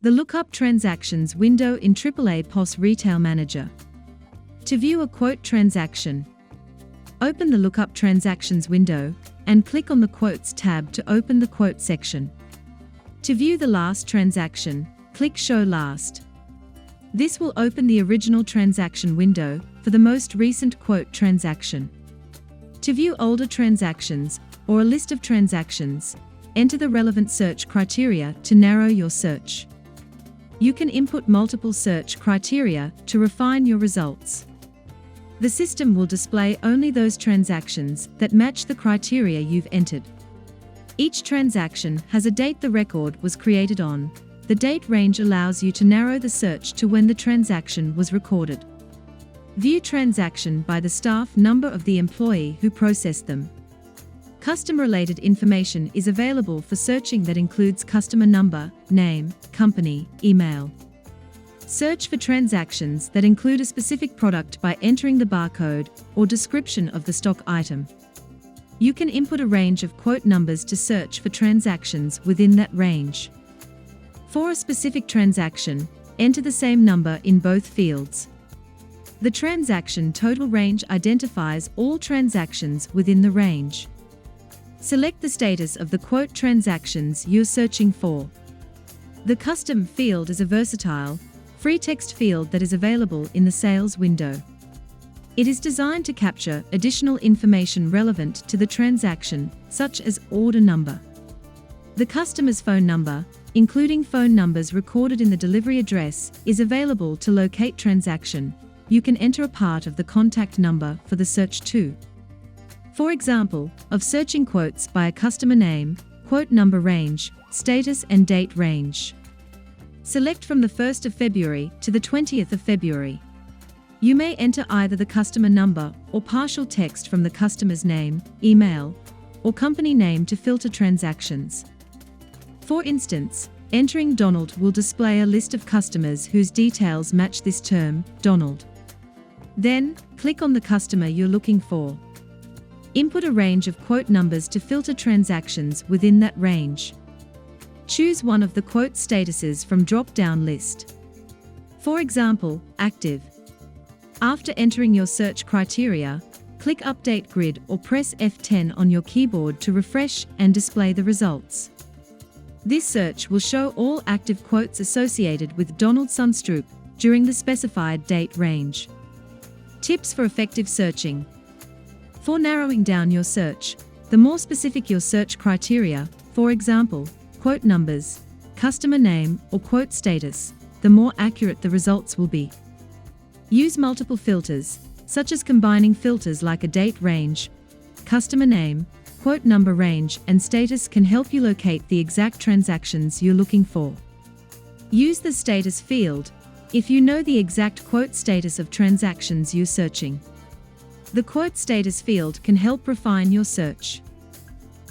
The Lookup Transactions window in AAAPOS RetailManager. To view a quote transaction, open the Lookup Transactions window and click on the Quotes tab to open the Quote section. To view the last transaction, click Show Last. This will open the original transaction window for the most recent quote transaction. To view older transactions or a list of transactions, enter the relevant search criteria to narrow your search. You can input multiple search criteria to refine your results. The system will display only those transactions that match the criteria you've entered. Each transaction has a date the record was created on. The date range allows you to narrow the search to when the transaction was recorded. View transaction by the staff number of the employee who processed them. Custom-related information is available for searching that includes customer number, name, company, email. Search for transactions that include a specific product by entering the barcode or description of the stock item. You can input a range of quote numbers to search for transactions within that range. For a specific transaction, enter the same number in both fields. The transaction total range identifies all transactions within the range. Select the status of the quote transactions you're searching for. The custom field is a versatile, free text field that is available in the sales window. It is designed to capture additional information relevant to the transaction, such as order number. The customer's phone number, including phone numbers recorded in the delivery address, is available to locate transaction. You can enter a part of the contact number for the search too. For example, of searching quotes by a customer name, quote number range, status and date range. Select from the 1st of February to the 20th of February. You may enter either the customer number or partial text from the customer's name, email, or company name to filter transactions. For instance, entering Donald will display a list of customers whose details match this term, Donald. Then, click on the customer you're looking for. Input a range of quote numbers to filter transactions within that range. Choose one of the quote statuses from drop-down list. For example, active. After entering your search criteria, click Update Grid or press F10 on your keyboard to refresh and display the results. This search will show all active quotes associated with Donald Sunstrup during the specified date range. Tips for effective searching. For narrowing down your search, the more specific your search criteria, for example, quote numbers, customer name, or quote status, the more accurate the results will be. Use multiple filters, such as combining filters like a date range, customer name, quote number range, and status can help you locate the exact transactions you're looking for. Use the status field if you know the exact quote status of transactions you're searching. The quote status field can help refine your search.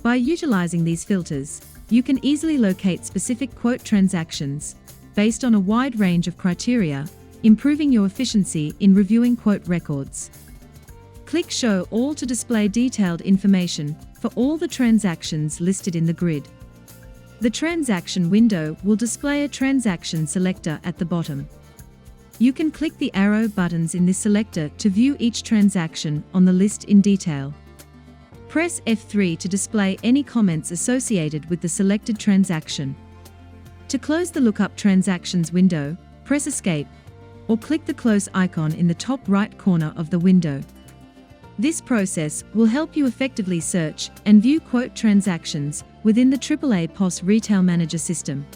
By utilizing these filters, you can easily locate specific quote transactions based on a wide range of criteria, improving your efficiency in reviewing quote records. Click Show All to display detailed information for all the transactions listed in the grid. The transaction window will display a transaction selector at the bottom. You can click the arrow buttons in this selector to view each transaction on the list in detail. Press F3 to display any comments associated with the selected transaction. To close the Lookup Transactions window, press Escape, or click the close icon in the top right corner of the window. This process will help you effectively search and view quote transactions within the AAAPOS RetailManager system.